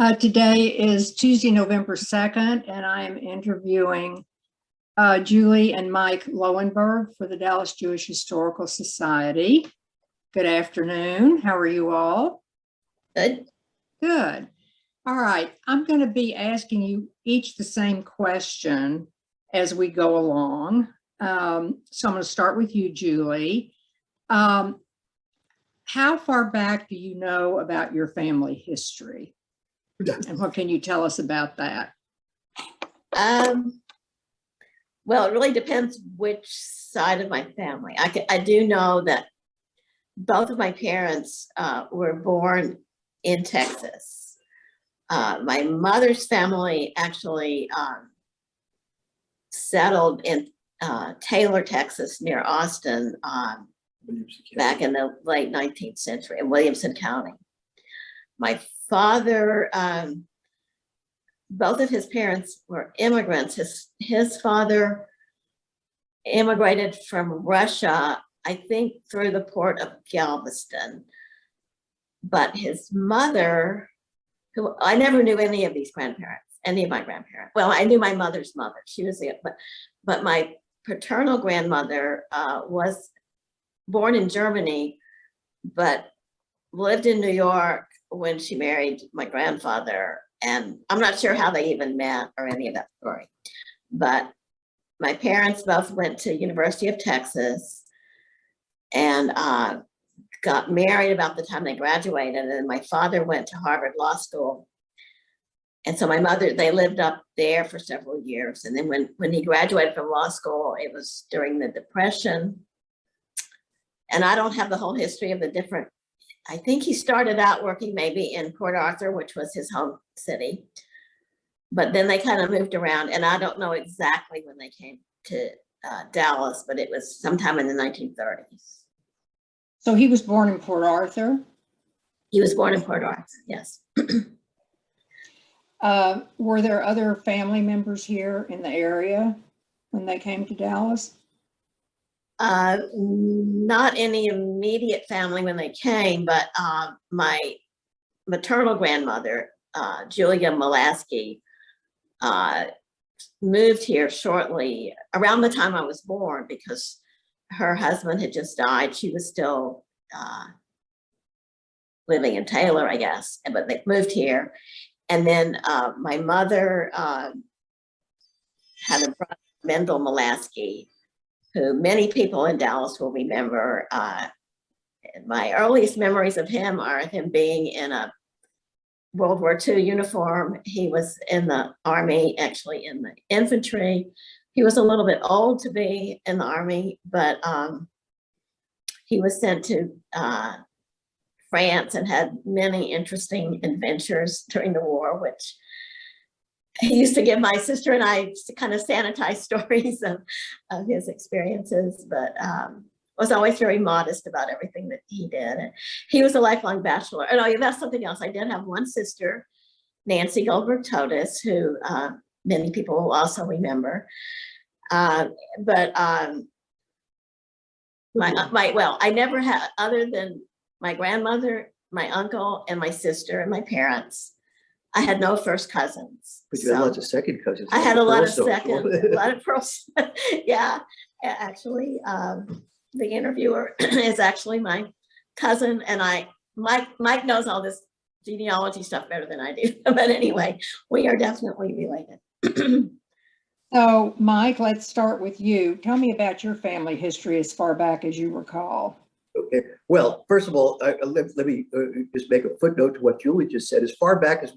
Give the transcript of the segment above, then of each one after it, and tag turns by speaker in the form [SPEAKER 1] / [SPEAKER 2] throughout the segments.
[SPEAKER 1] Today is Tuesday, November 2nd, and I am interviewing Julie and Mike Lowenberg for the Dallas Jewish Historical Society. Good afternoon. How are you all?
[SPEAKER 2] Good.
[SPEAKER 1] Good. All right. I'm going to be asking you each the same question as we go along. So I'm going to start with you, Julie. How far back do you know about your family history? And what can you tell us about that?
[SPEAKER 2] Well, it really depends which side of my family. I do know that both of my parents were born in Texas. My mother's family actually settled in Taylor, Texas, near Austin, back in the late 19th century in Williamson County. My father, both of his parents were immigrants. His father immigrated from Russia, I think through the port of Galveston. But his mother, who I never knew any of these grandparents, any of my grandparents. Well, I knew my mother's mother. She was it, but my paternal grandmother was born in Germany, but lived in New York when she married my grandfather. And I'm not sure how they even met or any of that story. But my parents both went to University of Texas and got married about the time they graduated. And my father went to Harvard Law School. And so my mother, they lived up there for several years. And then when he graduated from law school, it was during the Depression. And I don't have the whole history of the different, I think he started out working maybe in Port Arthur, which was his home city. But then they kind of moved around, and I don't know exactly when they came to Dallas, but it was sometime in the 1930s.
[SPEAKER 1] So he was born in Port Arthur?
[SPEAKER 2] He was born in Port Arthur, yes.
[SPEAKER 1] Were there other family members here in the area when they came to Dallas?
[SPEAKER 2] Not any immediate family when they came, but my maternal grandmother, Julia Molaski, moved here shortly around the time I was born because her husband had just died. She was still living in Taylor, I guess, but they moved here. And then my mother had a brother, Mendel Molaski, who many people in Dallas will remember. My earliest memories of him are him being in a World War II uniform. He was in the Army, actually in the infantry. He was a little bit old to be in the Army, but he was sent to France and had many interesting adventures during the war, which he used to give my sister and I kind of sanitized stories of his experiences, but was always very modest about everything that he did. And he was a lifelong bachelor. And oh, yeah, that's something else. I did have one sister, Nancy Goldberg Totis, who many people will also remember. But I never had, other than my grandmother, my uncle, and my sister, and my parents, I had no first cousins.
[SPEAKER 3] But you had lots of second cousins.
[SPEAKER 2] I had a lot of second, a lot of first. Yeah, actually, the interviewer is actually my cousin, and Mike knows all this genealogy stuff better than I do. But anyway, we are definitely related.
[SPEAKER 1] So, Mike, let's start with you. Tell me about your family history as far back as you recall.
[SPEAKER 3] Okay. Well, first of all, let me just make a footnote to what Julie just said. As far back as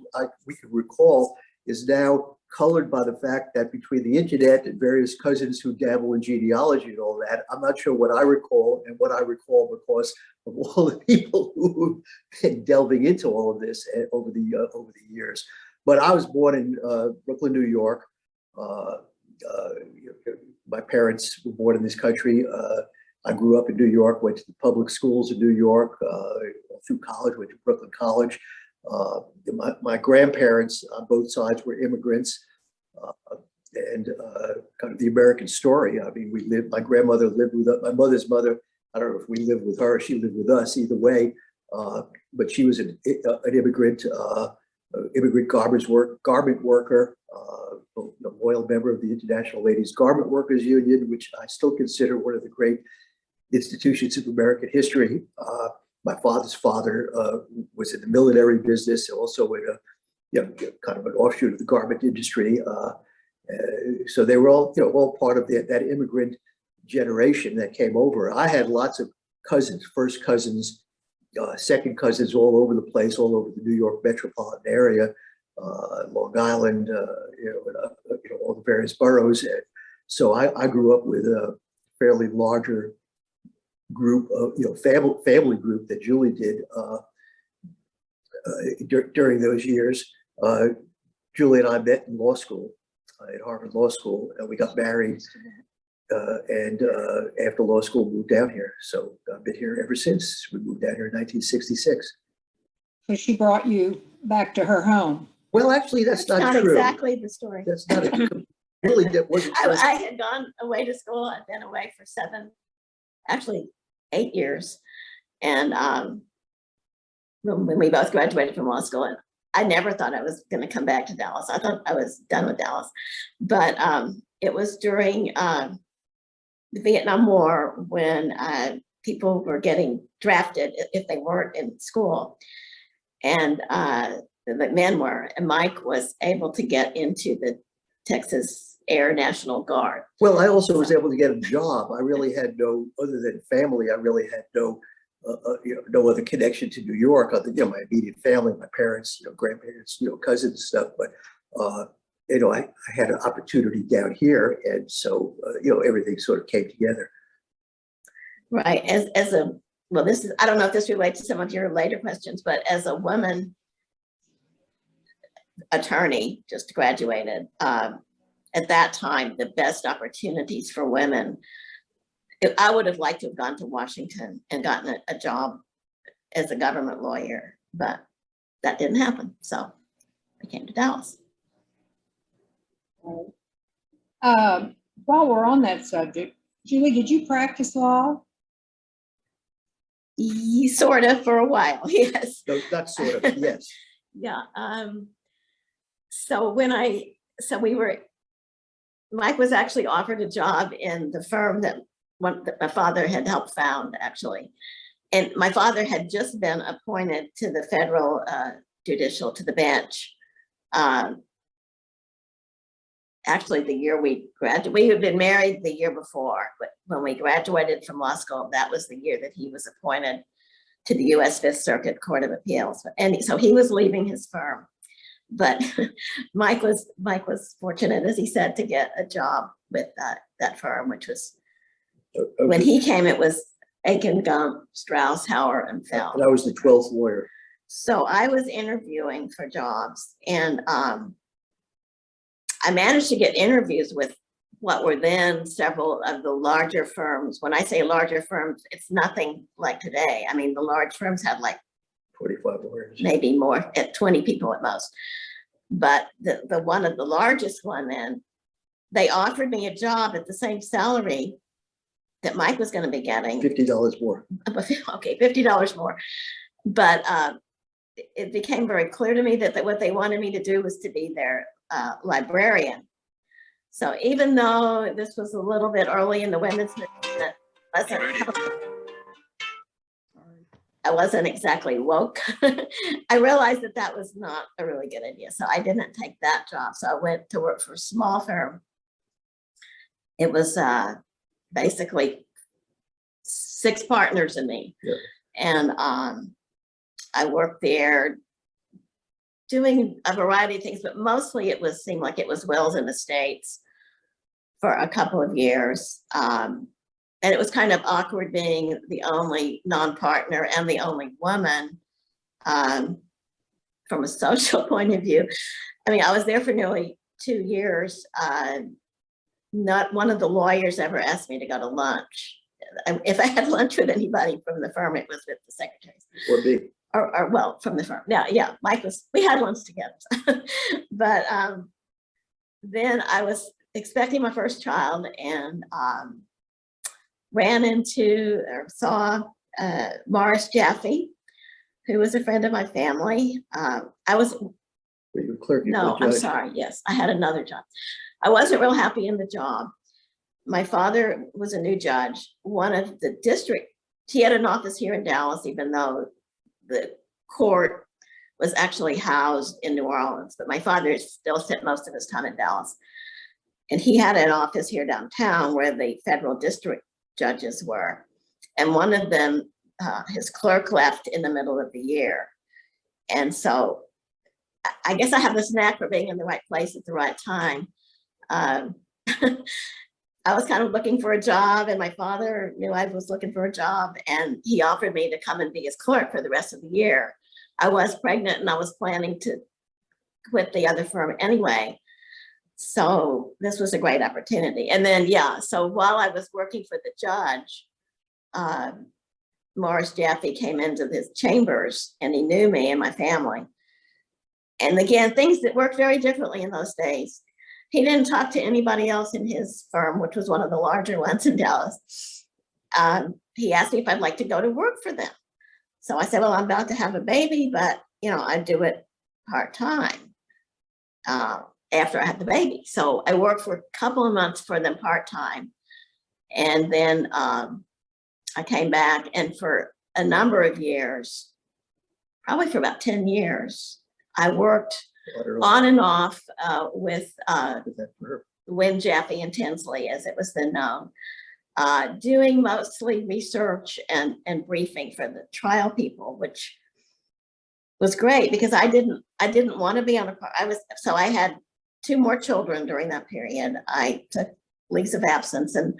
[SPEAKER 3] we can recall is now colored by the fact that between the internet and various cousins who dabble in genealogy and all that, I'm not sure what I recall and what I recall because of all the people who've been delving into all of this over the years. But I was born in Brooklyn, New York. My parents were born in this country. I grew up in New York, went to the public schools in New York, through college, went to Brooklyn College. My grandparents on both sides were immigrants, and kind of the American story. I mean, my grandmother lived with my mother's mother. I don't know if we lived with her, she lived with us, either way. But she was an immigrant immigrant garment worker, a loyal member of the International Ladies Garment Workers Union, which I still consider one of the great institutions of American history. My father's father was in the military business, also in kind of an offshoot of the garment industry. So they were all part of that immigrant generation that came over. I had lots of cousins, first cousins, second cousins all over the place, all over the New York metropolitan area, Long Island, all the various boroughs. And so I grew up with a fairly larger group of, family group that Julie did during those years. Julie and I met in law school, at Harvard Law School, and we got married. And after law school, moved down here. So I've been here ever since. We moved down here in 1966.
[SPEAKER 1] So she brought you back to her home.
[SPEAKER 3] Well, actually, that's not true.
[SPEAKER 2] Exactly the story.
[SPEAKER 3] That's not really. That wasn't.
[SPEAKER 2] I had gone away to school. I'd been away for 8 years. And when we both graduated from law school, and I never thought I was going to come back to Dallas. I thought I was done with Dallas. But it was during the Vietnam War when people were getting drafted if they weren't in school. And the men were, and Mike was able to get into the Texas Air National Guard.
[SPEAKER 3] Well, I also was able to get a job. I really had no, other than family, I really had no other connection to New York other than my immediate family, my parents, grandparents, cousins and stuff. But I had an opportunity down here, and so everything sort of came together.
[SPEAKER 2] Right. This is, I don't know if this relates to some of your later questions, but as a woman attorney, just graduated, at that time, the best opportunities for women, I would have liked to have gone to Washington and gotten a job as a government lawyer, but that didn't happen. So I came to Dallas.
[SPEAKER 1] While we're on that subject, Julie, did you practice law?
[SPEAKER 2] Sort of, for a while, yes.
[SPEAKER 3] No, not sort of, yes.
[SPEAKER 2] Yeah. Mike was actually offered a job in the firm that my father had helped found, actually. And my father had just been appointed to the federal to the bench. Actually, the year we graduated, we had been married the year before, but when we graduated from law school, that was the year that he was appointed to the U.S. Fifth Circuit Court of Appeals. And so he was leaving his firm, but Mike was fortunate, as he said, to get a job with that firm, which was, when he came, it was Aiken, Gump, Strauss, Hauer, and Feld.
[SPEAKER 3] And I was the 12th lawyer.
[SPEAKER 2] So I was interviewing for jobs, and I managed to get interviews with what were then several of the larger firms. When I say larger firms, it's nothing like today. I mean, the large firms had like
[SPEAKER 3] 45 lawyers.
[SPEAKER 2] Maybe more, at 20 people at most. But the one of the largest one then, they offered me a job at the same salary that Mike was going to be getting.
[SPEAKER 3] $50 more.
[SPEAKER 2] Okay, $50 more. But it became very clear to me that what they wanted me to do was to be their librarian. So even though this was a little bit early in the women's movement, I wasn't exactly woke. I realized that was not a really good idea. So I didn't take that job. So I went to work for a small firm. It was basically 6 partners and me. Yeah. And I worked there doing a variety of things, but mostly seemed like it was wills and estates for a couple of years. And it was kind of awkward being the only non-partner and the only woman from a social point of view. I mean, I was there for nearly 2 years. Not one of the lawyers ever asked me to go to lunch. If I had lunch with anybody from the firm, it was with the secretaries.
[SPEAKER 3] Or me.
[SPEAKER 2] Or well, from the firm. Yeah, we had lunch together. But then I was expecting my first child and saw Morris Jaffe, who was a friend of my family. I was
[SPEAKER 3] Were you a clerk? You
[SPEAKER 2] No,
[SPEAKER 3] were a
[SPEAKER 2] I'm
[SPEAKER 3] judge.
[SPEAKER 2] sorry. Yes, I had another job. I wasn't real happy in the job. My father was a new judge. One of the district, he had an office here in Dallas, even though the court was actually housed in New Orleans, but my father still spent most of his time in Dallas. And he had an office here downtown where the federal district judges were. And one of them, his clerk left in the middle of the year. And so I guess I have this knack for being in the right place at the right time. I was kind of looking for a job, and my father knew I was looking for a job, and he offered me to come and be his clerk for the rest of the year. I was pregnant and I was planning to quit the other firm anyway. So this was a great opportunity. And then, yeah, so while I was working for the judge, Morris Jaffe came into his chambers, and he knew me and my family. And again, things that worked very differently in those days. He didn't talk to anybody else in his firm, which was one of the larger ones in Dallas. He asked me if I'd like to go to work for them. So I said, well, I'm about to have a baby, but I do it part-time after I had the baby. So I worked for a couple of months for them part-time. And then I came back, and for a number of years, probably for about 10 years, I worked on and off with Wynn Jaffe and Tinsley, as it was then known, doing mostly research and briefing for the trial people, which was great because I didn't want to be on so I had 2 more children during that period. I took leaves of absence, and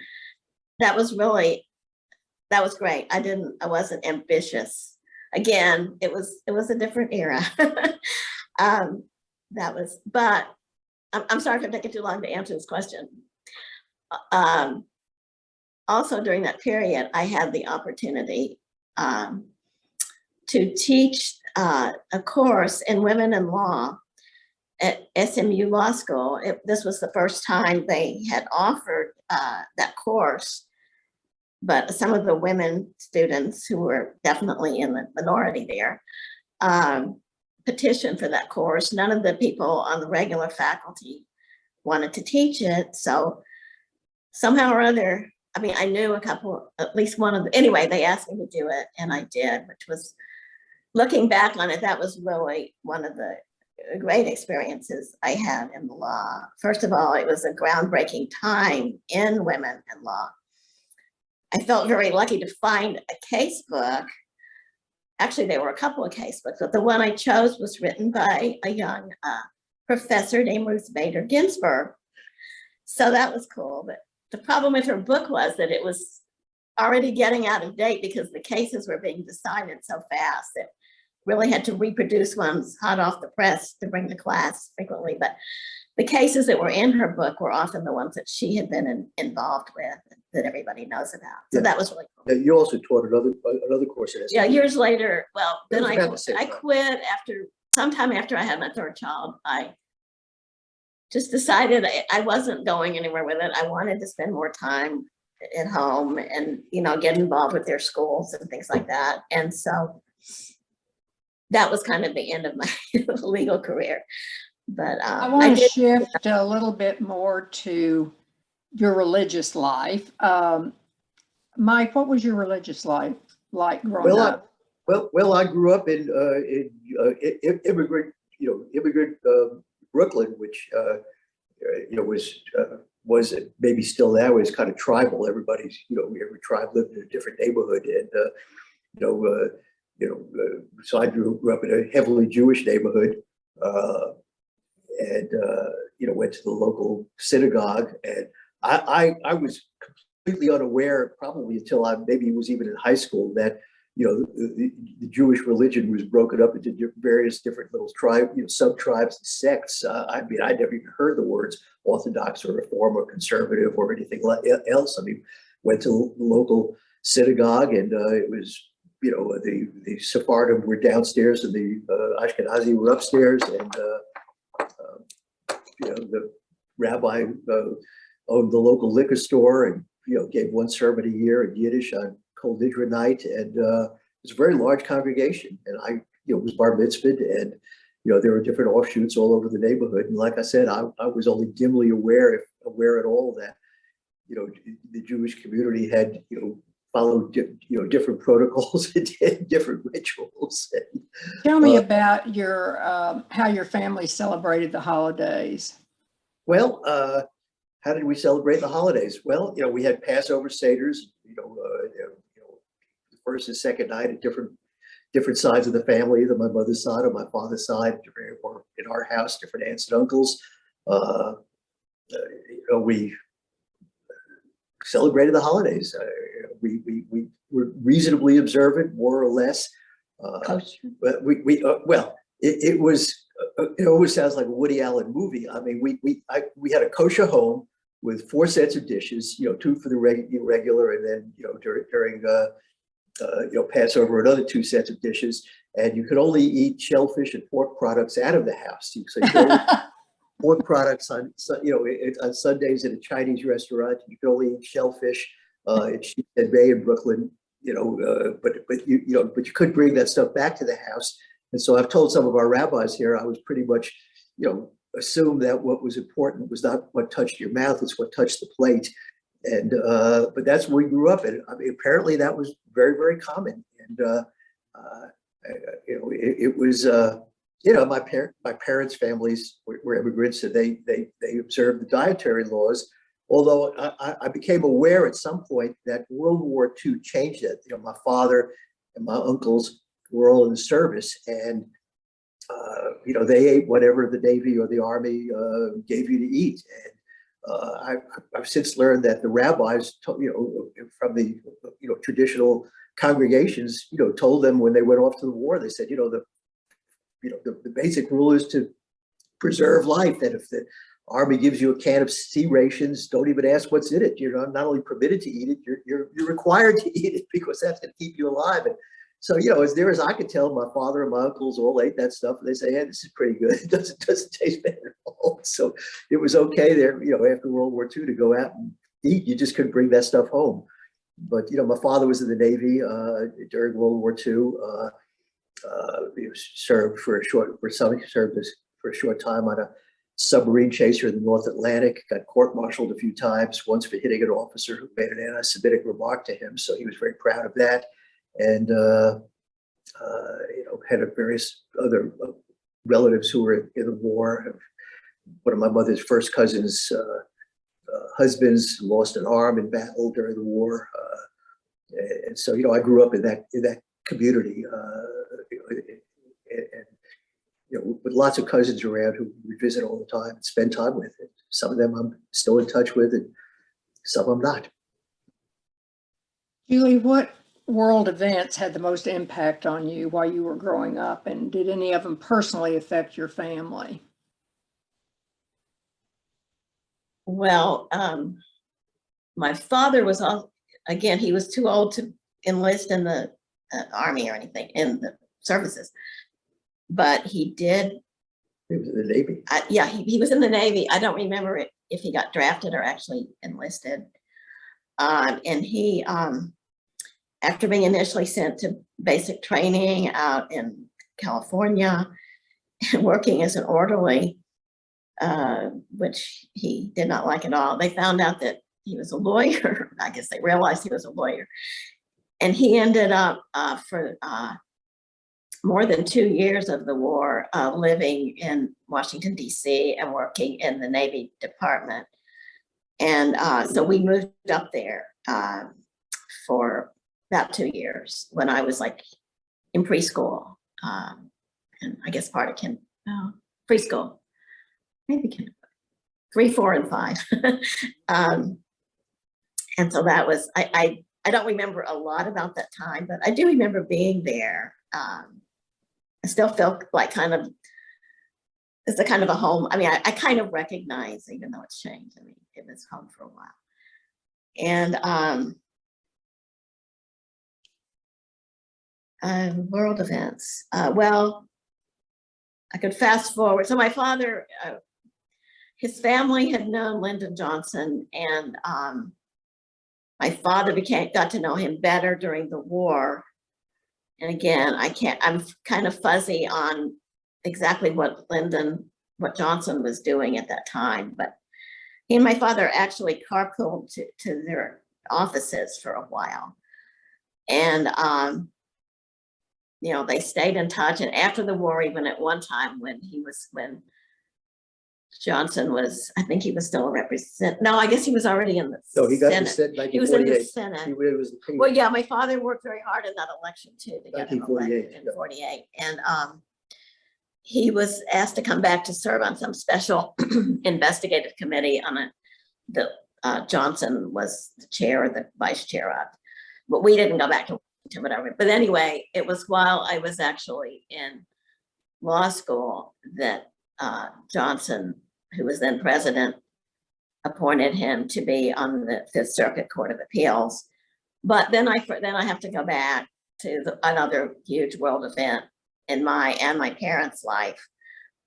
[SPEAKER 2] that was great. I wasn't ambitious. Again, it was a different era. But I'm sorry if I'm taking too long to answer this question. Also during that period, I had the opportunity to teach a course in women in law at SMU Law School. This was the first time they had offered that course, but some of the women students, who were definitely in the minority there, petitioned for that course. None of the people on the regular faculty wanted to teach it. So somehow or other, I knew at least one of them. Anyway, they asked me to do it, and I did, which was, looking back on it, that was really one of the great experiences I had in the law. First of all, it was a groundbreaking time in women in law. I felt very lucky to find a case book. Actually, there were a couple of case books, but the one I chose was written by a young professor named Ruth Bader Ginsburg. So that was cool. But the problem with her book was that it was already getting out of date because the cases were being decided so fast. It really had to reproduce ones hot off the press to bring to class frequently. But the cases that were in her book were often the ones that she had been involved with, that everybody knows about. So that was really cool.
[SPEAKER 3] You also taught another course at SMU.
[SPEAKER 2] Yeah, years later. Well, then I
[SPEAKER 3] I
[SPEAKER 2] quit sometime after I had my 3rd child. I just decided I wasn't going anywhere with it. I wanted to spend more time at home and get involved with their schools and things like that. And so that was kind of the end of my legal career. But
[SPEAKER 1] I want to shift a little bit more to your religious life. Mike, what was your religious life like growing up?
[SPEAKER 3] Well, I grew up in immigrant Brooklyn, which was maybe still now is kind of tribal. Everybody's every tribe lived in a different neighborhood, and so I grew up in a heavily Jewish neighborhood. And went to the local synagogue, and I was completely unaware, probably until I maybe was even in high school, that the Jewish religion was broken up into various different little sub-tribes and sects. I never even heard the words Orthodox or Reform or Conservative or anything else. Went to the local synagogue, and it was the Sephardim were downstairs and the Ashkenazi were upstairs, and the rabbi owned the local liquor store and gave one sermon a year in Yiddish on Kol Nidre night, and it was a very large congregation. And I was bar mitzvahed, and there were different offshoots all over the neighborhood. And like I said, I was only dimly aware, if aware at all, that, the Jewish community had, followed, different protocols and different rituals.
[SPEAKER 1] Tell me about your how your family celebrated the holidays.
[SPEAKER 3] Well, how did we celebrate the holidays? Well, we had Passover Seders, the first and second night at different sides of the family, either my mother's side or my father's side, or in our house, different aunts and uncles. We celebrated the holidays. We were reasonably observant, more or less. But it was. It always sounds like a Woody Allen movie. I mean, we had a kosher home with 4 sets of dishes. 2 for the regular, and then during Passover, another 2 sets of dishes. And you could only eat shellfish and pork products out of the house. So you could only pork products on Sundays at a Chinese restaurant. You could only eat shellfish at Sheepshead Bay in Brooklyn. But you could bring that stuff back to the house. And so I've told some of our rabbis here, I was pretty much, assumed that what was important was not what touched your mouth, it's what touched the plate. And but that's where we grew up. And I mean, apparently that was very, very common. And it was my parents' families were immigrants, and they observed the dietary laws. Although I became aware at some point that World War II changed it. My father and my uncles were all in the service, and they ate whatever the Navy or the Army gave you to eat. And I've since learned that the rabbis, from the traditional congregations, told them when they went off to the war, they said, the basic rule is to preserve life. And if the Army gives you a can of sea rations, don't even ask what's in it. You're not only permitted to eat it, you're required to eat it, because that's going to keep you alive. And so, as near as I could tell, my father and my uncles all ate that stuff, and they say, "Hey, this is pretty good. It doesn't taste bad at all." So it was okay there, after World War II, to go out and eat. You just couldn't bring that stuff home. But my father was in the Navy during World War II. He served for a short time on a submarine chaser in the North Atlantic. Got court-martialed a few times, once for hitting an officer who made an anti-Semitic remark to him. So he was very proud of that. And had various other relatives who were in the war. One of my mother's first cousins' husbands lost an arm in battle during the war, and so I grew up in that community, and with lots of cousins around who we visit all the time and spend time with. And some of them I'm still in touch with, and some I'm not.
[SPEAKER 1] Julie, what world events had the most impact on you while you were growing up, and did any of them personally affect your family?
[SPEAKER 2] Well, my father was again, he was too old to enlist in the Army or anything, in the services, but he did.
[SPEAKER 3] He was in the Navy.
[SPEAKER 2] Yeah, he was in the Navy. I don't remember if he got drafted or actually enlisted. And he, after being initially sent to basic training out in California and working as an orderly, which he did not like at all, they found out that he was a lawyer. I guess they realized he was a lawyer. And he ended up for more than 2 years of the war living in Washington, D.C. and working in the Navy Department. And so we moved up there for about 2 years when I was like in preschool, and I guess part of preschool, maybe 3, 4, and 5. And so that was, I don't remember a lot about that time, but I do remember being there. I still felt like it's a kind of a home. I mean, I kind of recognize, even though it's changed, I mean, it was home for a while. And world events. Well, I could fast forward. So my father, his family had known Lyndon Johnson, and my father got to know him better during the war. And again, I'm kind of fuzzy on exactly what Johnson was doing at that time, but he and my father actually carpooled to their offices for a while. And, you know, they stayed in touch. And after the war, even at one time when Johnson was, I think he was still a representative. No, I guess he was already in the
[SPEAKER 3] So he got the
[SPEAKER 2] Senate.
[SPEAKER 3] Senate
[SPEAKER 2] He was in the
[SPEAKER 3] 1948.
[SPEAKER 2] Senate.
[SPEAKER 3] He was the king.
[SPEAKER 2] Well, yeah, my father worked very hard in that election too to get him
[SPEAKER 3] 1948,
[SPEAKER 2] elected in
[SPEAKER 3] yeah.
[SPEAKER 2] 48. And he was asked to come back to serve on some special investigative committee on the Johnson was the chair or the vice chair of, but we didn't go back to whatever. But anyway, it was while I was actually in law school that Johnson, who was then president, appointed him to be on the Fifth Circuit Court of Appeals. But then I have to go back to another huge world event in my and my parents' life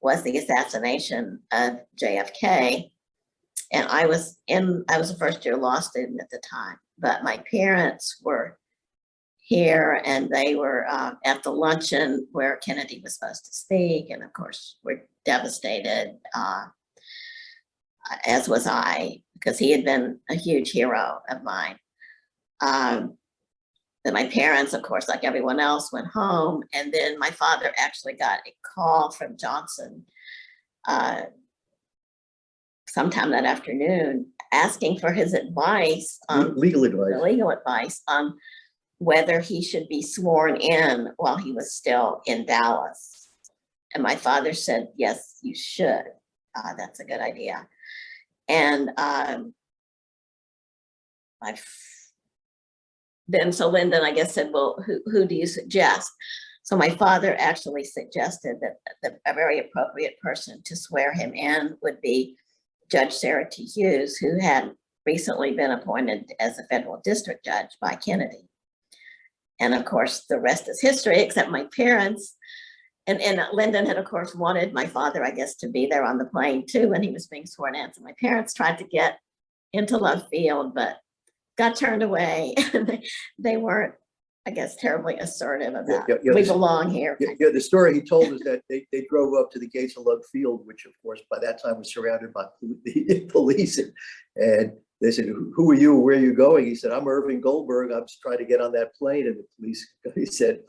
[SPEAKER 2] was the assassination of JFK. And I was a first year law student at the time, but my parents were here and they were at the luncheon where Kennedy was supposed to speak. And of course, we're devastated, as was I, because he had been a huge hero of mine. Then my parents, of course, like everyone else, went home. And then my father actually got a call from Johnson sometime that afternoon asking for his advice on
[SPEAKER 3] Legal advice
[SPEAKER 2] on whether he should be sworn in while he was still in Dallas. And my father said, yes, you should. That's a good idea. And then Lyndon, I guess, said, well, who do you suggest? So my father actually suggested that a very appropriate person to swear him in would be Judge Sarah T. Hughes, who had recently been appointed as a federal district judge by Kennedy. And of course, the rest is history, except my parents. And Lyndon had, of course, wanted my father, I guess, to be there on the plane too when he was being sworn in. So my parents tried to get into left field, but got turned away. They weren't, I guess, terribly assertive about we belong here.
[SPEAKER 3] Yeah, the story he told is that they drove up to the gates of Love Field, which of course by that time was surrounded by the police, and they said, "Who are you? Where are you going?" He said, "I'm Irving Goldberg. I'm just trying to get on that plane." And the police guy said,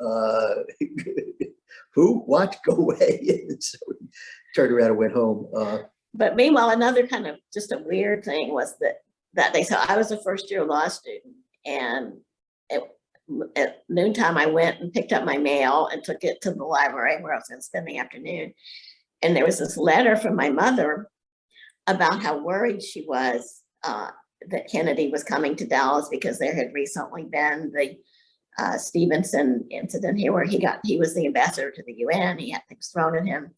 [SPEAKER 3] "Who? What? Go away!" And so he turned around and went home.
[SPEAKER 2] But meanwhile, another kind of just a weird thing was that they said I was a first year law student, and at noontime I went and picked up my mail and took it to the library where I was going to spend the afternoon. And there was this letter from my mother about how worried she was that Kennedy was coming to Dallas because there had recently been the Stevenson incident here where he was the ambassador to the UN. He had things thrown at him.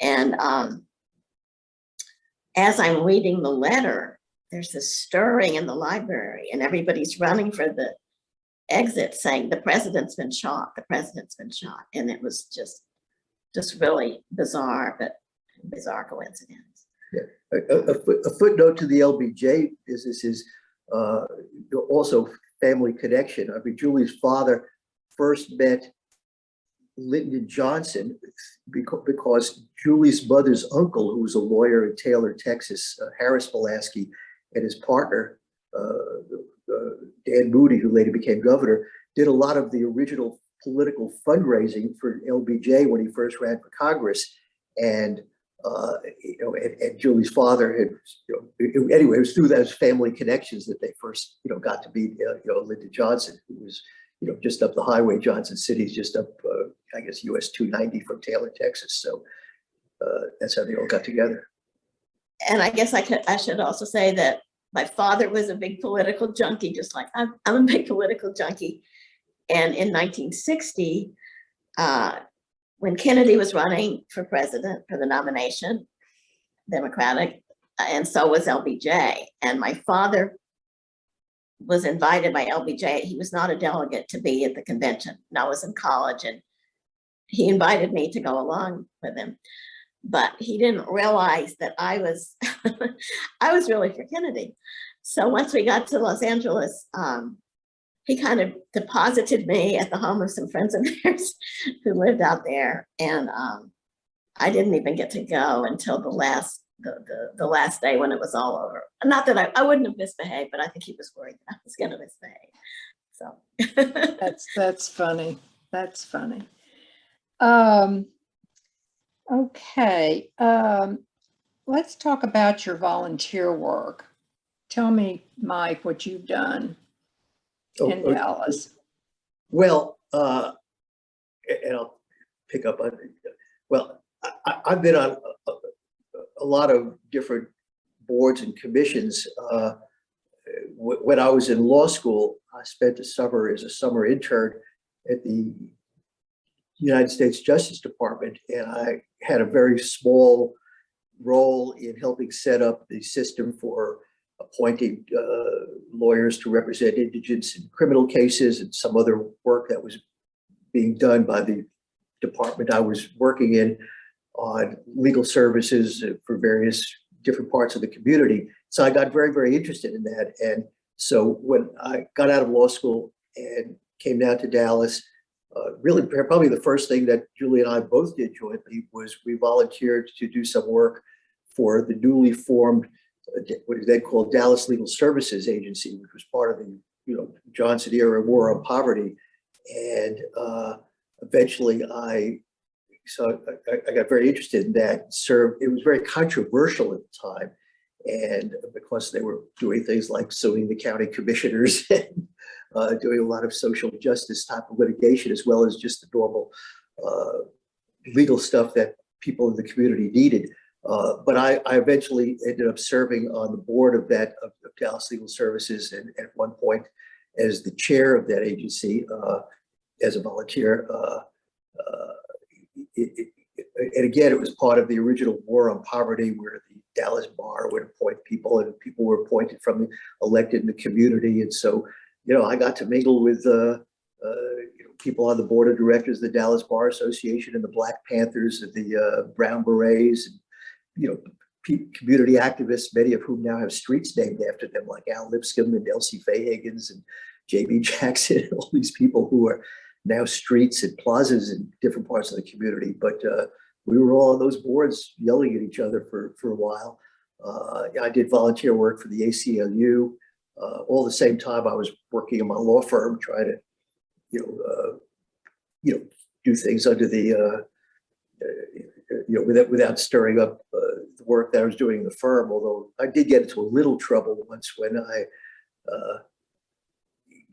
[SPEAKER 2] And as I'm reading the letter, there's this stirring in the library and everybody's running for the exit saying the president's been shot, the president's been shot. And it was just really bizarre, but bizarre coincidence.
[SPEAKER 3] Yeah. A footnote to the LBJ business is also family connection. I mean, Julie's father first met Lyndon Johnson because Julie's mother's uncle, who was a lawyer in Taylor, Texas, Harris Pulaski, and his partner, Dan Moody, who later became governor, did a lot of the original political fundraising for LBJ when he first ran for Congress. And and Julie's father had, anyway, it was through those family connections that they first, got to meet, Lyndon Johnson, who was, just up the highway. Johnson City's just up, I guess, US 290 from Taylor, Texas. So that's how they all got together.
[SPEAKER 2] And I guess I should also say that my father was a big political junkie, just like I'm a big political junkie. And in 1960, when Kennedy was running for president for the nomination, Democratic, and so was LBJ. And my father was invited by LBJ. He was not a delegate to be at the convention. And I was in college and he invited me to go along with him. But he didn't realize that I was really for Kennedy. So once we got to Los Angeles, he kind of deposited me at the home of some friends of theirs who lived out there. And I didn't even get to go until the last day when it was all over. Not that I wouldn't have misbehaved, but I think he was worried that I was going to misbehave. So
[SPEAKER 1] That's funny. That's funny. Okay. Let's talk about your volunteer work. Tell me, Mike, what you've done in Dallas.
[SPEAKER 3] Well, and I'll pick up on, well, I've been on a lot of different boards and commissions. When I was in law school, I spent a summer as a summer intern at the United States Justice Department, and I had a very small role in helping set up the system for appointing lawyers to represent indigents in criminal cases and some other work that was being done by the department I was working in on legal services for various different parts of the community. So I got very, very interested in that. And so when I got out of law school and came down to Dallas, really probably the first thing that Julie and I both did jointly was we volunteered to do some work for the newly formed, what is that called, Dallas Legal Services Agency, which was part of the Johnson era war on poverty. And eventually I got very interested in that. It was very controversial at the time, and because they were doing things like suing the county commissioners and doing a lot of social justice type of litigation, as well as just the normal legal stuff that people in the community needed. But I eventually ended up serving on the board of Dallas Legal Services, and at one point as the chair of that agency as a volunteer. And again, it was part of the original war on poverty, where the Dallas bar would appoint people, and people were appointed from elected in the community. And so, I got to mingle with people on the board of directors of the Dallas Bar Association and the Black Panthers and the Brown Berets, and community activists, many of whom now have streets named after them, like Al Lipscomb and Elsie Faye Higgins and J.B. Jackson, all these people who are now streets and plazas in different parts of the community. But we were all on those boards yelling at each other for a while. I did volunteer work for the ACLU. All the same time I was working in my law firm, trying to, do things under the, without stirring up the work that I was doing in the firm. Although I did get into a little trouble once when I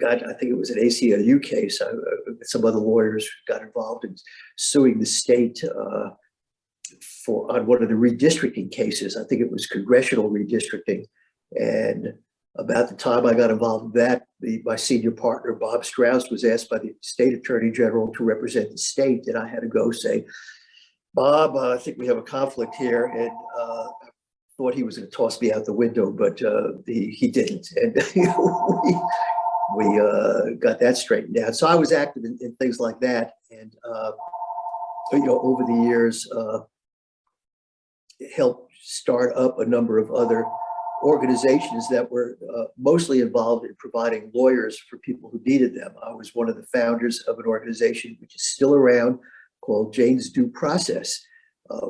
[SPEAKER 3] I think it was an ACLU case. Some other lawyers got involved in suing the state on one of the redistricting cases. I think it was congressional redistricting. And about the time I got involved in that, my senior partner, Bob Strauss, was asked by the state attorney general to represent the state. And I had to go say, Bob, I think we have a conflict here. And I thought he was going to toss me out the window, but he didn't. And we got that straightened out. So I was active in things like that. And, over the years, helped start up a number of other organizations that were mostly involved in providing lawyers for people who needed them. I was one of the founders of an organization which is still around called Jane's Due Process,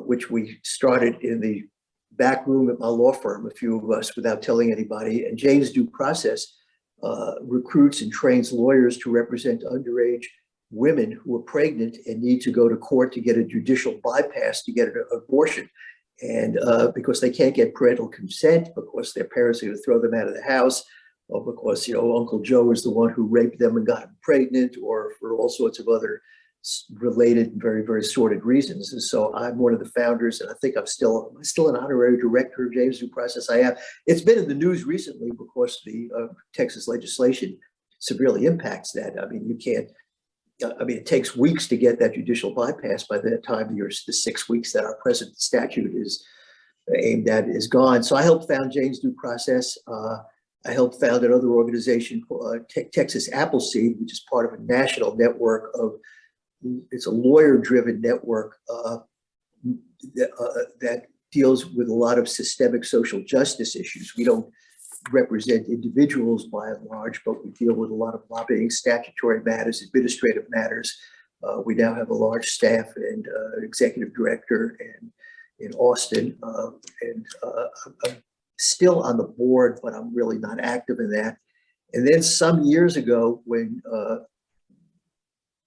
[SPEAKER 3] which we started in the back room at my law firm, a few of us, without telling anybody. And Jane's Due Process recruits and trains lawyers to represent underage women who are pregnant and need to go to court to get a judicial bypass to get an abortion. And because they can't get parental consent, because their parents are going to throw them out of the house, or because, Uncle Joe is the one who raped them and got them pregnant, or for all sorts of other related, very, very sordid reasons. And so I'm one of the founders, and I think I'm still an honorary director of Jane's Due Process. It's been in the news recently because the Texas legislation severely impacts that. It takes weeks to get that judicial bypass. By the time the 6 weeks that our present statute is aimed at is gone. So I helped found Jane's Due Process. I helped found another organization called Texas Appleseed, which is part of a national network it's a lawyer-driven network that deals with a lot of systemic social justice issues. We don't represent individuals by and large, but we deal with a lot of lobbying, statutory matters, administrative matters, We now have a large staff and executive director and in Austin. I'm still on the board, but I'm really not active in that. And then some years ago, when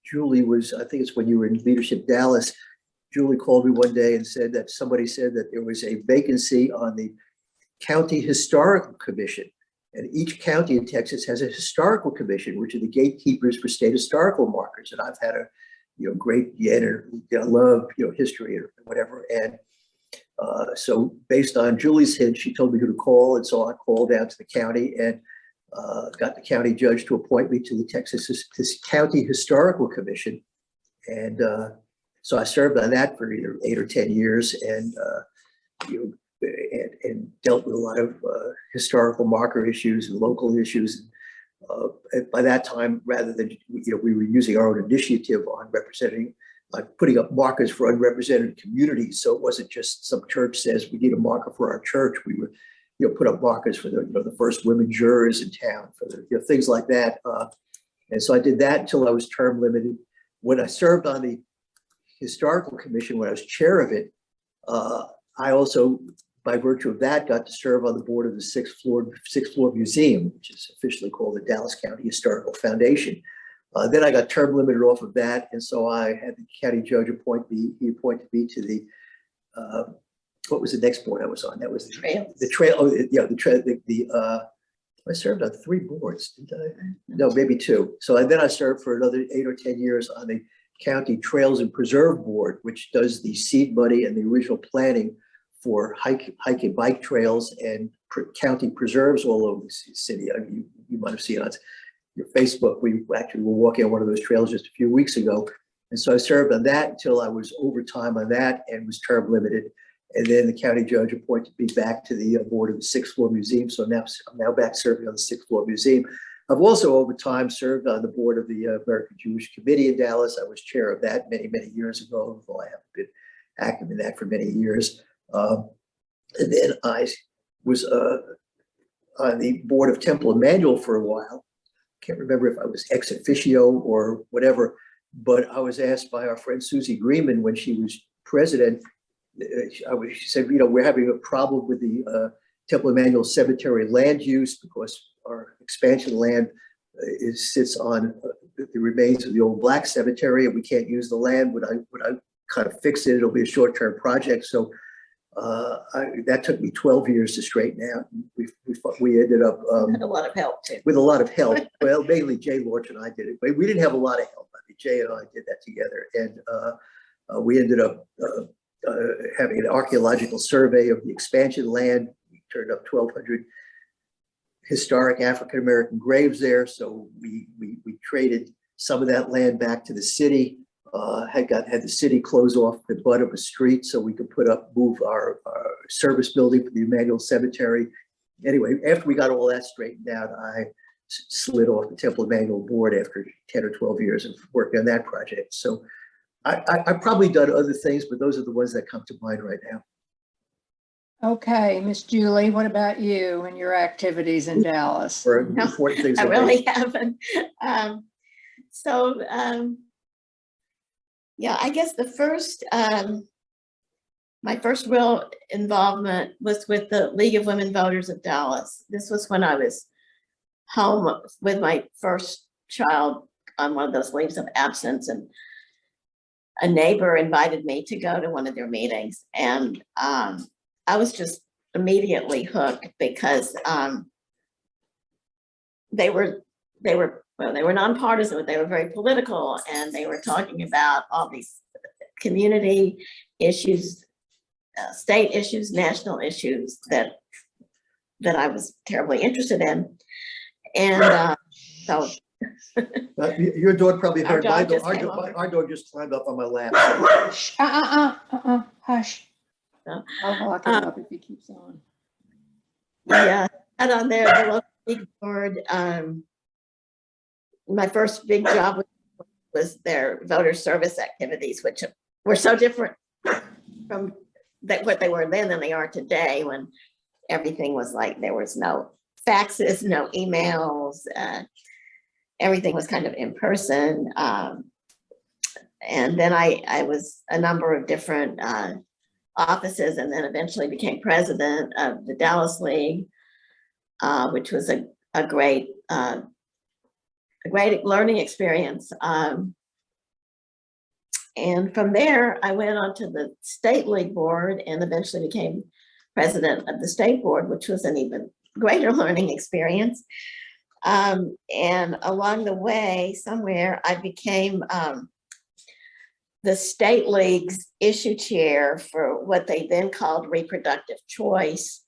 [SPEAKER 3] Julie was, I think it's when you were in Leadership Dallas, Julie called me one day and said that somebody said that there was a vacancy on the County Historical Commission. And each county in Texas has a historical commission, which are the gatekeepers for state historical markers. And I've had a great love history or whatever. And so based on Julie's hint, she told me who to call. And so I called down to the county and got the county judge to appoint me to the Texas County Historical Commission. And so I served on that for either 8 or 10 years and dealt with a lot of historical marker issues and local issues. And by that time, rather than, we were using our own initiative on representing, putting up markers for unrepresented communities. So it wasn't just some church says we need a marker for our church. We would, put up markers for the first women jurors in town, for the, things like that. And so I did that until I was term limited. When I served on the Historical Commission, when I was chair of it, I also, by virtue of that, got to serve on the board of the sixth floor museum, which is officially called the Dallas County Historical Foundation. Then I got term limited off of that, and so I had the county judge appoint me. He appointed me to the what was the next board I was on? That was the trail. Oh, yeah, the trail. I served on 3 boards, didn't I? No, maybe 2. So then I served for another 8 or 10 years on the County Trails and Preserve Board, which does the seed money and the original planning for hike and bike trails and county preserves all over the city. I mean, you might have seen on your Facebook. We actually were walking on one of those trails just a few weeks ago. And so I served on that until I was overtime on that and was term limited. And then the county judge appointed me back to the board of the 6th floor museum. So now I'm now back serving on the 6th floor museum. I've also over time served on the board of the American Jewish Committee in Dallas. I was chair of that many, many years ago, although I haven't been active in that for many years. And then I was on the board of Temple Emmanuel for a while. Can't remember if I was ex officio or whatever, but I was asked by our friend Susie Greenman when she was president. She said, we're having a problem with the Temple Emmanuel Cemetery land use because our expansion land sits on the remains of the old Black Cemetery, and we can't use the land. Would I kind of fix it? It'll be a short-term project. So that took me 12 years to straighten out. We ended up
[SPEAKER 2] Had a lot of help too.
[SPEAKER 3] with a lot of help. Well, mainly Jay Lorch and I did it, but we didn't have a lot of help. I mean, Jay and I did that together, and we ended up having an archaeological survey of the expansion land. We turned up 1,200 historic African-American graves there. So we traded some of that land back to the city, had the city close off the butt of a street so we could move our service building for the Emmanuel Cemetery. Anyway, after we got all that straightened out, I slid off the Temple Emmanuel board after 10 or 12 years of working on that project. So I've probably done other things, but those are the ones that come to mind right now.
[SPEAKER 1] Okay, Miss Julie, what about you and your activities in Dallas?
[SPEAKER 3] For
[SPEAKER 2] No,
[SPEAKER 3] important things.
[SPEAKER 2] I
[SPEAKER 3] that
[SPEAKER 2] really haven't. Yeah, I guess my first real involvement was with the League of Women Voters of Dallas. This was when I was home with my first child on one of those leaves of absence, and a neighbor invited me to go to one of their meetings, and I was just immediately hooked because they were nonpartisan, but they were very political, and they were talking about all these community issues, state issues, national issues that I was terribly interested in, and so.
[SPEAKER 3] Your dog probably
[SPEAKER 2] Our
[SPEAKER 3] heard my
[SPEAKER 2] dog
[SPEAKER 3] dog.
[SPEAKER 2] just
[SPEAKER 3] Our dog just climbed up on my lap.
[SPEAKER 1] Hush.
[SPEAKER 2] No.
[SPEAKER 1] I'll lock it up if he keeps on.
[SPEAKER 2] Yeah, and on there, the local league board, my first big job was their voter service activities, which were so different from what they were then than they are today, when everything was like, there was no faxes, no emails, everything was kind of in person. And then I was a number of different offices, and then eventually became president of the Dallas League, which was a great learning experience. And from there, I went on to the State League board and eventually became president of the state board, which was an even greater learning experience. And along the way, somewhere, I became the State League's issue chair for what they then called reproductive choice,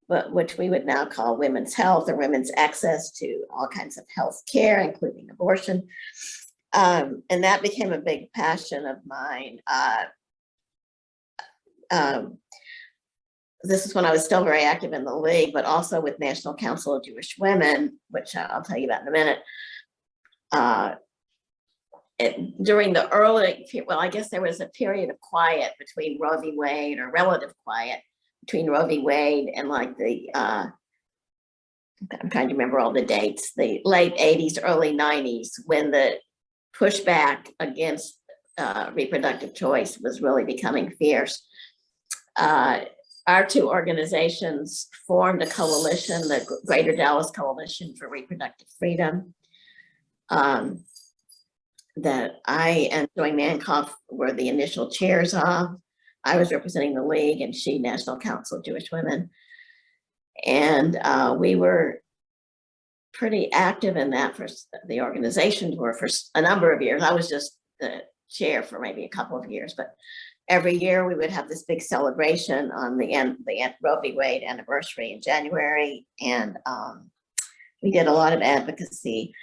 [SPEAKER 2] but which we would now call women's health or women's access to all kinds of health care, including abortion. And that became a big passion of mine. This is when I was still very active in the league, but also with National Council of Jewish Women, which I'll tell you about in a minute. During the early, well, I guess there was a period of quiet between Roe v. Wade, or relative quiet between Roe v. Wade and like the, I'm trying to remember all the dates, the late 80s, early 90s, when the pushback against reproductive choice was really becoming fierce. Our two organizations formed a coalition, the Greater Dallas Coalition for Reproductive Freedom, that I and Joy Mankoff were the initial chairs of. I was representing the league and she National Council of Jewish Women. And we were pretty active in that. For the organizations were for a number of years. I was just the chair for maybe a couple of years, but every year we would have this big celebration on the Roe v. Wade anniversary in January. And we did a lot of advocacy.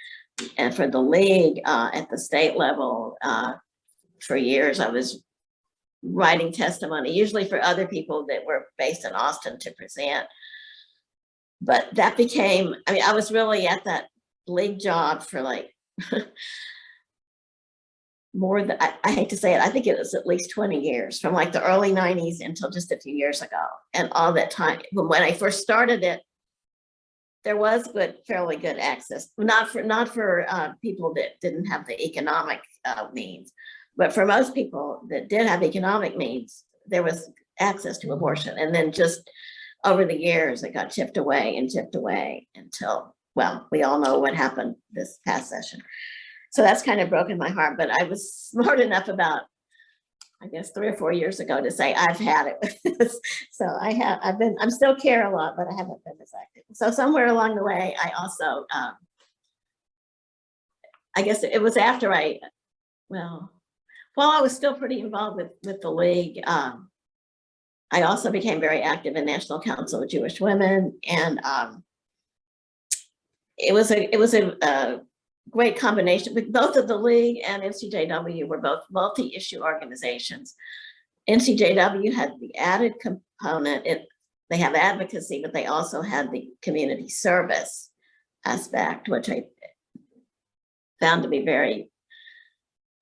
[SPEAKER 2] And for the league at the state level, for years, I was writing testimony, usually for other people that were based in Austin to present. But that became, I mean, I was really at that league job for like more than, I hate to say it, I think it was at least 20 years, from like the early 90s until just a few years ago. And all that time, when I first started it, there was fairly good access, not for people that didn't have the economic means, but for most people that did have economic means, there was access to abortion. And then just over the years, it got chipped away until, well, we all know what happened this past session. So that's kind of broken my heart, but I was smart enough about, I guess, 3 or 4 years ago to say I've had it with this. So I'm still care a lot, but I haven't been as active. So somewhere along the way, I also, I guess it was after while I was still pretty involved with the league, I also became very active in National Council of Jewish Women. And it was a great combination, but both of the league and NCJW were both multi-issue organizations. NCJW had the added component, they have advocacy, but they also had the community service aspect, which I found to be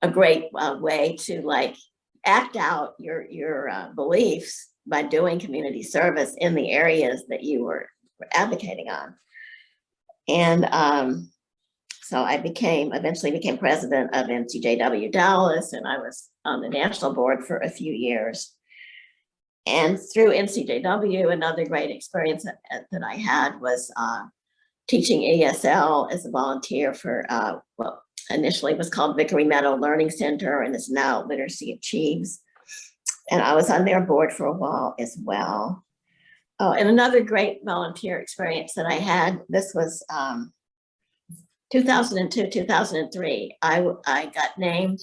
[SPEAKER 2] a great way to like act out your beliefs by doing community service in the areas that you were advocating on. And so I eventually became president of NCJW Dallas, and I was on the national board for a few years. And through NCJW, another great experience that I had was teaching ESL as a volunteer for, well, initially it was called Vickery Meadow Learning Center, and is now Literacy Achieves. And I was on their board for a while as well. Oh, and another great volunteer experience that I had, this was 2002, 2003, I got named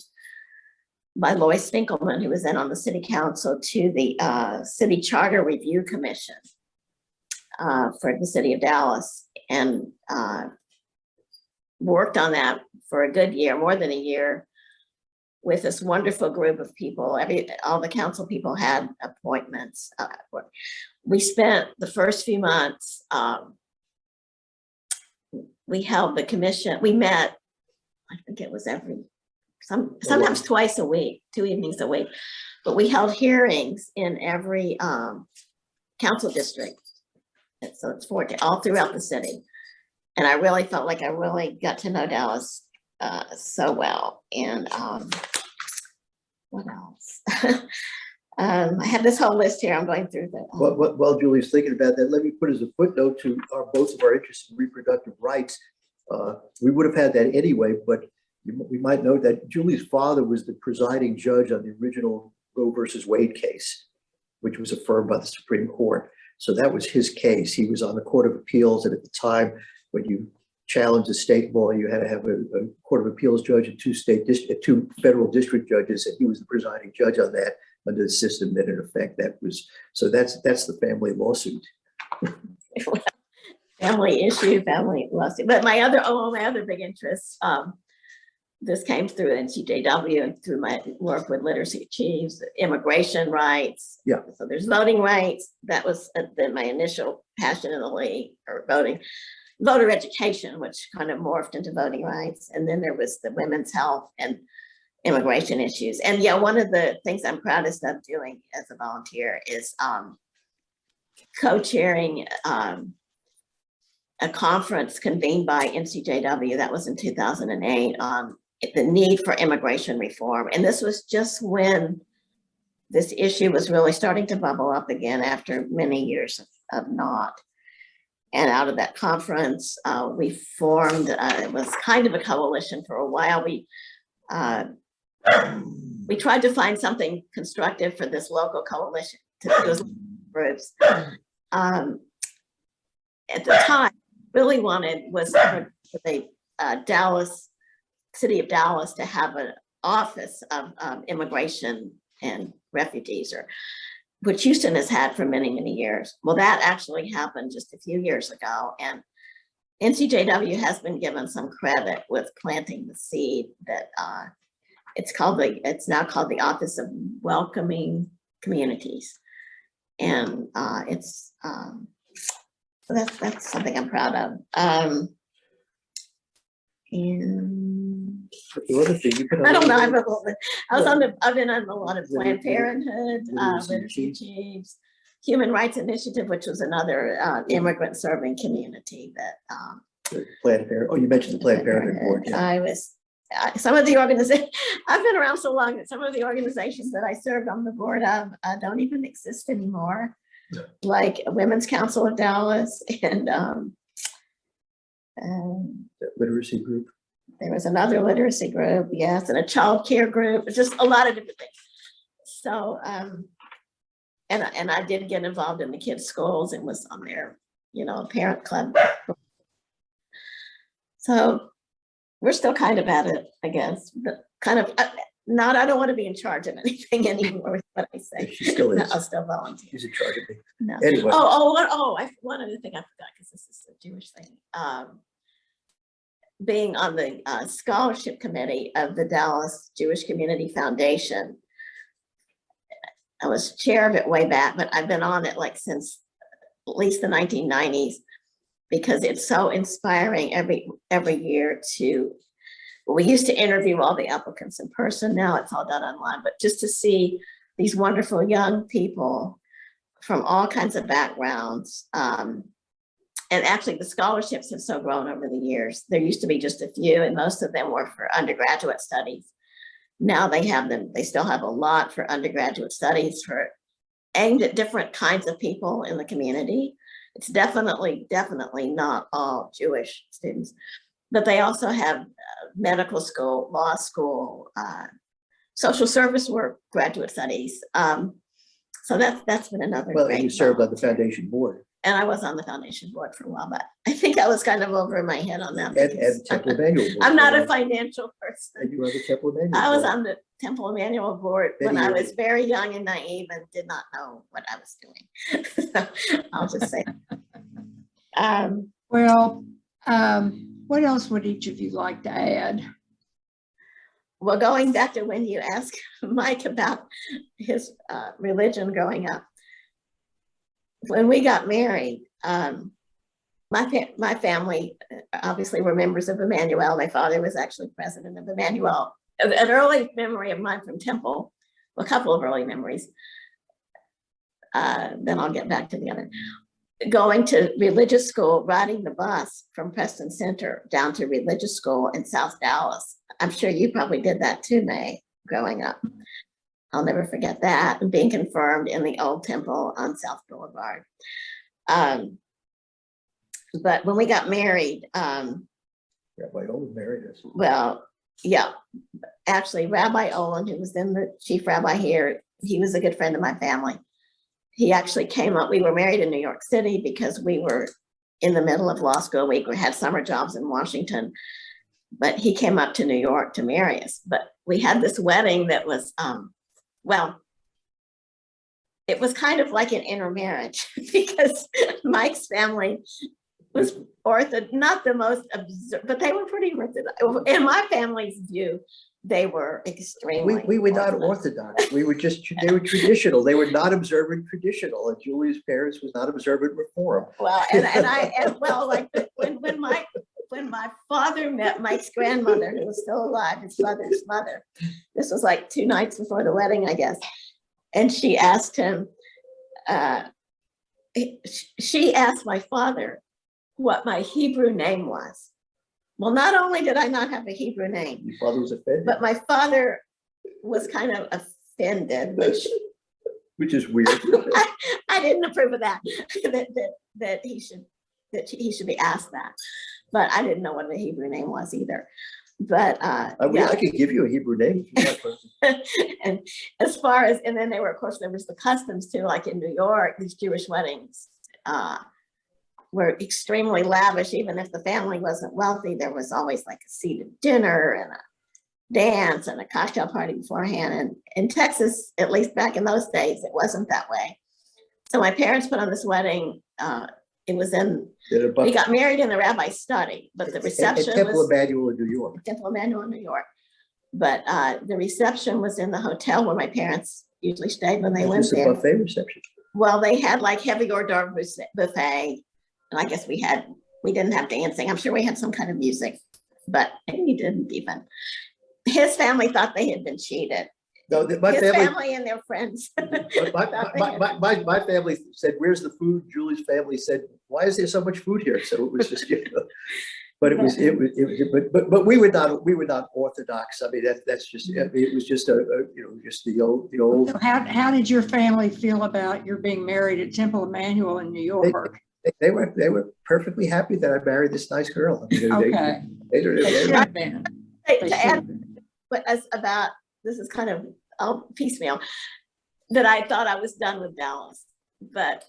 [SPEAKER 2] by Lois Finkelman, who was then on the city council, to the City Charter Review Commission for the city of Dallas, and worked on that for a good year, more than a year, with this wonderful group of people. All the council people had appointments. We spent the first few months, we held the commission, we met, I think it was sometimes twice a week, 2 evenings a week, but we held hearings in every council district. And so it's all throughout the city. And I really felt like I really got to know Dallas so well. And What else? I have this whole list here. I'm going through the.
[SPEAKER 3] While Julie's thinking about that, let me put as a footnote to both of our interests in reproductive rights. We would have had that anyway, but we might note that Julie's father was the presiding judge on the original Roe versus Wade case, which was affirmed by the Supreme Court. So that was his case. He was on the Court of Appeals, and at the time when you challenged a state law, you had to have a Court of Appeals judge and two federal district judges, and he was the presiding judge on that under the system that in effect that's the family lawsuit.
[SPEAKER 2] Family issue, family lawsuit. But my other big interest, this came through NCJW and through my work with literacy chiefs, immigration rights.
[SPEAKER 3] Yeah.
[SPEAKER 2] So there's voting rights. That was then my initial passion in the league, or voter education, which kind of morphed into voting rights. And then there was the women's health and immigration issues. And yeah, one of the things I'm proudest of doing as a volunteer is co-chairing a conference convened by NCJW, that was in 2008, on the need for immigration reform. And this was just when this issue was really starting to bubble up again after many years of not. And out of that conference, we formed, it was kind of a coalition for a while. We tried to find something constructive for this local coalition, to those groups. At the time, really wanted was for the city of Dallas to have an office of immigration and refugees, or which Houston has had for many, many years. Well, that actually happened just a few years ago, and NCJW has been given some credit with planting the seed that it's now called the Office of Welcoming Communities, and so that's something I'm proud of. And
[SPEAKER 3] The other thing you can.
[SPEAKER 2] I don't know. I've been on a lot of Planned Parenthood, literacy chiefs, Human Rights Initiative, which was another immigrant serving community that.
[SPEAKER 3] Planned Parenthood. Oh, you mentioned the Planned Parenthood board. Yeah.
[SPEAKER 2] Some of the organizations, I've been around so long that some of the organizations that I served on the board of don't even exist anymore, like Women's Council of Dallas and
[SPEAKER 3] That literacy group.
[SPEAKER 2] there was another literacy group, yes, and a child care group, just a lot of different things. So, and I did get involved in the kids' schools and was on their, parent club. So we're still kind of at it, I guess, but kind of not, I don't want to be in charge of anything anymore with what I say.
[SPEAKER 3] She still is.
[SPEAKER 2] I'll still volunteer.
[SPEAKER 3] She's in charge of me.
[SPEAKER 2] No.
[SPEAKER 3] Anyway.
[SPEAKER 2] One other thing I forgot, because this is a Jewish thing. Being on the scholarship committee of the Dallas Jewish Community Foundation. I was chair of it way back, but I've been on it like since at least the 1990s, because it's so inspiring every year we used to interview all the applicants in person. Now it's all done online, but just to see these wonderful young people from all kinds of backgrounds. And actually the scholarships have so grown over the years. There used to be just a few, and most of them were for undergraduate studies. Now they still have a lot for undergraduate studies aimed at different kinds of people in the community. It's definitely not all Jewish students, but they also have medical school, law school, social service work, graduate studies. So that's been another
[SPEAKER 3] Well,
[SPEAKER 2] great.
[SPEAKER 3] you served on the foundation board.
[SPEAKER 2] And I was on the foundation board for a while, but I think I was kind of over my head on that.
[SPEAKER 3] And Temple Emmanuel board.
[SPEAKER 2] I'm not a financial person.
[SPEAKER 3] And you were on the Temple Emmanuel
[SPEAKER 2] I was
[SPEAKER 3] board.
[SPEAKER 2] on the Temple Emmanuel board when I was very young and naive and did not know what I was doing. So I'll just say.
[SPEAKER 1] What else would each of you like to add?
[SPEAKER 2] Well, going back to when you asked Mike about his religion growing up, when we got married, my family obviously were members of Emmanuel. My father was actually president of Emmanuel. An early memory of mine from Temple, well, a couple of early memories, then I'll get back to the other. Going to religious school, riding the bus from Preston Center down to religious school in South Dallas. I'm sure you probably did that too, May, growing up. I'll never forget that, and being confirmed in the old temple on South Boulevard. But when we got married,
[SPEAKER 3] Rabbi Olin married us.
[SPEAKER 2] well, yeah, actually Rabbi Olin, who was then the chief rabbi here, he was a good friend of my family. He actually came up, we were married in New York City because we were in the middle of law school. We had summer jobs in Washington, but he came up to New York to marry us. But we had this wedding that was, well, it was kind of like an intermarriage because Mike's family was not the most observant, but they were pretty orthodox. In my family's view, they were extremely.
[SPEAKER 3] We were not orthodox. We were just, they were traditional. They were not observant traditional. And Julie's parents was not observant reform.
[SPEAKER 2] Well, like when my father met Mike's grandmother, who was still alive, his mother's mother, this was like 2 nights before the wedding, I guess. And she asked him, she asked my father what my Hebrew name was. Well, not only did I not have a Hebrew name,
[SPEAKER 3] Your father was offended,
[SPEAKER 2] but my father was kind of offended,
[SPEAKER 3] which is weird.
[SPEAKER 2] I didn't approve of that, that he should be asked that. But I didn't know what the Hebrew name was either. But
[SPEAKER 3] I
[SPEAKER 2] yeah.
[SPEAKER 3] could give you a Hebrew name if you want.
[SPEAKER 2] And as far as, and then of course, there was the customs too, like in New York, these Jewish weddings were extremely lavish. Even if the family wasn't wealthy, there was always like a seated dinner and a dance and a cocktail party beforehand. And in Texas, at least back in those days, it wasn't that way. So my parents put on this wedding. It was we got married in the rabbi's study, but the reception
[SPEAKER 3] Temple
[SPEAKER 2] was
[SPEAKER 3] Emmanuel in New York.
[SPEAKER 2] Temple Emmanuel in New York. But the reception was in the hotel where my parents usually stayed when they went
[SPEAKER 3] Just a
[SPEAKER 2] there.
[SPEAKER 3] buffet reception.
[SPEAKER 2] Well, they had like heavy hors d'oeuvre buffet. And I guess we didn't have dancing. I'm sure we had some kind of music, but maybe we didn't even. His family thought they had been cheated.
[SPEAKER 3] No,
[SPEAKER 2] His family and their friends.
[SPEAKER 3] My family said, "Where's the food?" Julie's family said, "Why is there so much food here?" So it was just, but but we were not orthodox. I mean, that's just, it was just just the old.
[SPEAKER 1] So how did your family feel about your being married at Temple Emmanuel in New York?
[SPEAKER 3] They were perfectly happy that I married this nice girl. I mean,
[SPEAKER 1] Okay.
[SPEAKER 3] They
[SPEAKER 1] Should have been.
[SPEAKER 2] To add, but as about, this is kind of piecemeal, that I thought I was done with Dallas, but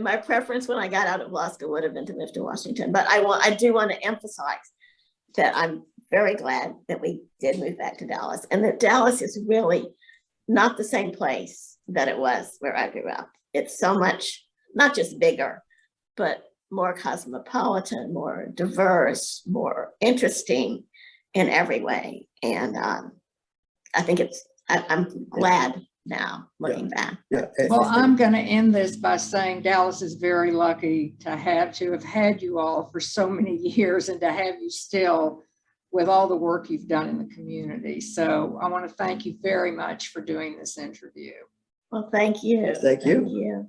[SPEAKER 2] my preference when I got out of law school would have been to move to Washington. But I do want to emphasize that I'm very glad that we did move back to Dallas, and that Dallas is really not the same place that it was where I grew up. It's so much, not just bigger, but more cosmopolitan, more diverse, more interesting in every way. And I think I'm glad now looking back.
[SPEAKER 3] Yeah.
[SPEAKER 1] Well, I'm going to end this by saying Dallas is very lucky to have had you all for so many years and to have you still with all the work you've done in the community. So I want to thank you very much for doing this interview.
[SPEAKER 2] Well, thank you.
[SPEAKER 3] Thank you.
[SPEAKER 2] Thank you.